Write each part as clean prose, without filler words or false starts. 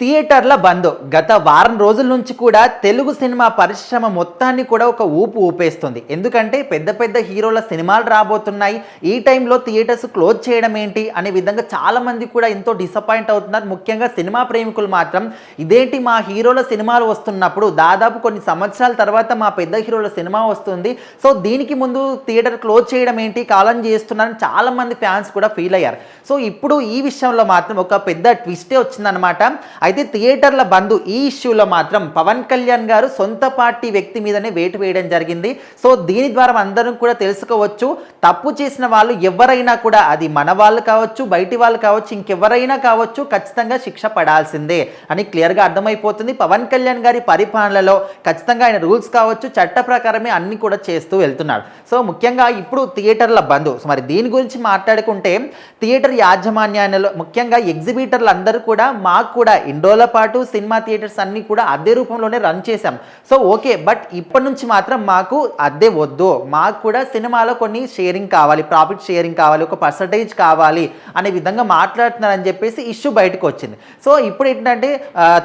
థియేటర్ల బంద్ గత వారం రోజుల నుంచి కూడా తెలుగు సినిమా పరిశ్రమ మొత్తాన్ని కూడా ఒక ఊపు ఊపేస్తుంది. ఎందుకంటే పెద్ద పెద్ద హీరోల సినిమాలు రాబోతున్నాయి. ఈ టైంలో థియేటర్స్ క్లోజ్ చేయడం ఏంటి అనే విధంగా చాలామంది కూడా ఎంతో డిసప్పాయింట్ అవుతున్నారు. ముఖ్యంగా సినిమా ప్రేమికులు మాత్రం ఇదేంటి మా హీరోల సినిమాలు వస్తున్నప్పుడు దాదాపు కొన్ని సంవత్సరాల తర్వాత మా పెద్ద హీరోల సినిమా వస్తుంది. సో దీనికి ముందు థియేటర్ క్లోజ్ చేయడం ఏంటి, కాలం చేస్తున్నారని చాలామంది ఫ్యాన్స్ కూడా ఫీల్ అయ్యారు. సో ఇప్పుడు ఈ విషయంలో మాత్రం ఒక పెద్ద ట్విస్టే వచ్చిందనమాట. అయితే థియేటర్ల బంద్ ఈ ఇష్యూలో మాత్రం పవన్ కళ్యాణ్ గారు సొంత పార్టీ వ్యక్తి మీదనే వేటు వేయడం జరిగింది. సో దీని ద్వారా అందరం కూడా తెలుసుకోవచ్చు, తప్పు చేసిన వాళ్ళు ఎవరైనా కూడా, అది మన వాళ్ళు కావచ్చు, బయటి వాళ్ళు కావచ్చు, ఇంకెవరైనా కావచ్చు, ఖచ్చితంగా శిక్ష పడాల్సిందే అని క్లియర్గా అర్థమైపోతుంది. పవన్ కళ్యాణ్ గారి పరిపాలనలో ఖచ్చితంగా ఆయన రూల్స్ కావచ్చు, చట్ట ప్రకారమే అన్ని కూడా చేస్తూ వెళ్తున్నాడు. సో ముఖ్యంగా ఇప్పుడు థియేటర్ల బంద్, సో మరి దీని గురించి మాట్లాడుకుంటే థియేటర్ యాజమాన్యాలలో ముఖ్యంగా ఎగ్జిబిటర్లు అందరూ కూడా మాకు కూడా ఇండోల పాటు సినిమా థియేటర్స్ అన్నీ కూడా అద్దె రూపంలోనే రన్ చేశాం. సో ఓకే, బట్ ఇప్పటి నుంచి మాత్రం మాకు అద్దె వద్దు, మాకు కూడా సినిమాలో కొన్ని షేరింగ్ కావాలి, ప్రాఫిట్ షేరింగ్ కావాలి, ఒక పర్సంటేజ్ కావాలి అనే విధంగా మాట్లాడుతున్నారని చెప్పేసి ఇష్యూ బయటకు వచ్చింది. సో ఇప్పుడు ఏంటంటే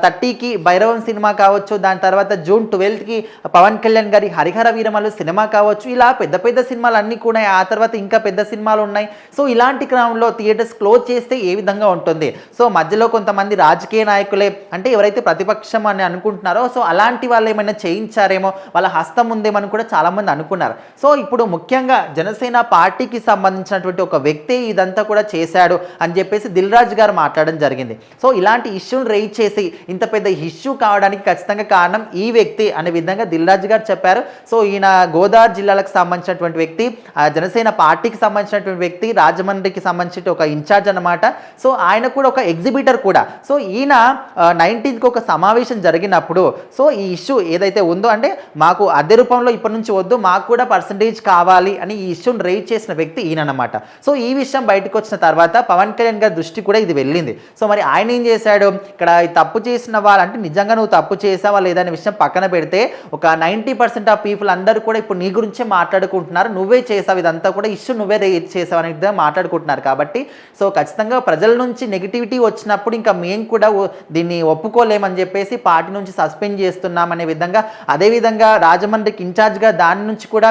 30కి భైరవం సినిమా కావచ్చు, దాని తర్వాత జూన్ 12కి పవన్ కళ్యాణ్ గారి హరిహర వీరమల్లు సినిమా కావచ్చు, ఇలా పెద్ద పెద్ద సినిమాలు అన్నీ కూడా, ఆ తర్వాత ఇంకా పెద్ద సినిమాలు ఉన్నాయి. సో ఇలాంటి క్రమంలో థియేటర్స్ క్లోజ్ చేస్తే ఏ విధంగా ఉంటుంది? సో మధ్యలో కొంతమంది రాజకీయ నాయకులే, అంటే ఎవరైతే ప్రతిపక్షం అని అనుకుంటున్నారో, సో అలాంటి వాళ్ళు ఏమైనా చేయించారేమో, వాళ్ళ హస్తం ఉందేమని కూడా చాలామంది అనుకున్నారు. సో ఇప్పుడు ముఖ్యంగా జనసేన పార్టీకి సంబంధించినటువంటి ఒక వ్యక్తి ఇదంతా కూడా చేశాడు అని చెప్పేసి దిల్ రాజు గారు మాట్లాడడం జరిగింది. సో ఇలాంటి ఇష్యూని రైజ్ చేసి ఇంత పెద్ద ఇష్యూ కావడానికి ఖచ్చితంగా కారణం ఈ వ్యక్తి అనే విధంగా దిల్ రాజు గారు చెప్పారు. సో ఈయన గోదావరి జిల్లాలకు సంబంధించినటువంటి వ్యక్తి, జనసేన పార్టీకి సంబంధించినటువంటి వ్యక్తి, రాజమండ్రికి సంబంధించిన ఒక ఇన్ఛార్జ్ అనమాట. సో ఆయన కూడా ఒక ఎగ్జిబిటర్ కూడా. సో ఈయన 19కి ఒక సమావేశం జరిగినప్పుడు, సో ఈ ఇష్యూ ఏదైతే ఉందో, అంటే మాకు అద్దె రూపంలో ఇప్పటి నుంచి వద్దు, మాకు కూడా పర్సంటేజ్ కావాలి అని ఈ ఇష్యూని రైజ్ చేసిన వ్యక్తి ఈయనమాట. సో ఈ విషయం బయటకు వచ్చిన తర్వాత పవన్ కళ్యాణ్ గారి దృష్టి కూడా ఇది వెళ్ళింది. సో మరి ఆయన ఏం చేశాడు, ఇక్కడ తప్పు చేసిన వాళ్ళు, అంటే నిజంగా నువ్వు తప్పు చేసావా లేదా అనే విషయం పక్కన పెడితే, ఒక 90% ఆఫ్ పీపుల్ అందరూ కూడా ఇప్పుడు నీ గురించే మాట్లాడుకుంటున్నారు, నువ్వే చేసావు ఇదంతా కూడా, ఇష్యూ నువ్వే రైజ్ చేసావు అనే విధంగా మాట్లాడుకుంటున్నారు. కాబట్టి సో ఖచ్చితంగా ప్రజల నుంచి నెగిటివిటీ వచ్చినప్పుడు ఇంకా మేము కూడా దీన్ని ఒప్పుకోలేమని చెప్పేసి పార్టీ నుంచి సస్పెండ్ చేస్తున్నామనే విధంగా, అదేవిధంగా రాజమండ్రికి ఇన్ఛార్జ్గా దాని నుంచి కూడా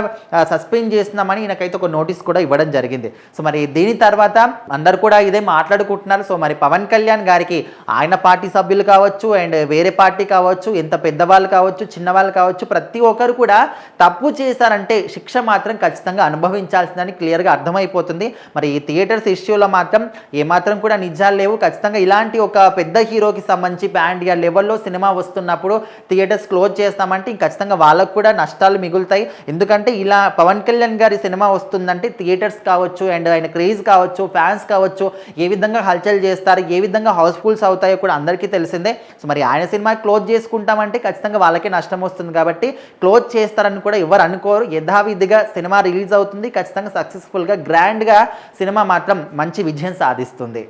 సస్పెండ్ చేస్తున్నామని ఈయనకైతే ఒక నోటీస్ కూడా ఇవ్వడం జరిగింది. సో మరి దీని తర్వాత అందరు కూడా ఇదే మాట్లాడుకుంటున్నారు. సో మరి పవన్ కళ్యాణ్ గారికి ఆయన పార్టీ సభ్యులు కావచ్చు, అండ్ వేరే పార్టీ కావచ్చు, ఎంత పెద్దవాళ్ళు కావచ్చు, చిన్నవాళ్ళు కావచ్చు, ప్రతి ఒక్కరు కూడా తప్పు చేశారంటే శిక్ష మాత్రం ఖచ్చితంగా అనుభవించాల్సిందని క్లియర్గా అర్థమైపోతుంది. మరి ఈ థియేటర్స్ ఇష్యూలో మాత్రం ఏమాత్రం కూడా నిజాలు లేవు. ఖచ్చితంగా ఇలాంటి ఒక పెద్ద హీరోకి సంబంధించి బ్యాండ్ ఇయర్ లెవెల్లో సినిమా వస్తున్నప్పుడు థియేటర్స్ క్లోజ్ చేస్తామంటే ఖచ్చితంగా వాళ్ళకు కూడా నష్టాలు మిగులుతాయి. ఎందుకంటే ఇలా పవన్ కళ్యాణ్ గారి సినిమా వస్తుందంటే థియేటర్స్ కావచ్చు, అండ్ ఆయన క్రేజ్ కావచ్చు, ఫ్యాన్స్ కావచ్చు, ఏ విధంగా హల్చల్ చేస్తారు, ఏ విధంగా హౌస్ఫుల్స్ అవుతాయో కూడా అందరికీ తెలిసిందే. సో మరి ఆయన సినిమా క్లోజ్ చేసుకుంటామంటే ఖచ్చితంగా వాళ్ళకే నష్టం వస్తుంది. కాబట్టి క్లోజ్ చేస్తారని కూడా ఎవరు అనుకోరు. యథావిధిగా సినిమా రిలీజ్ అవుతుంది, ఖచ్చితంగా సక్సెస్ఫుల్గా గ్రాండ్గా సినిమా మాత్రం మంచి విజయం సాధిస్తుంది.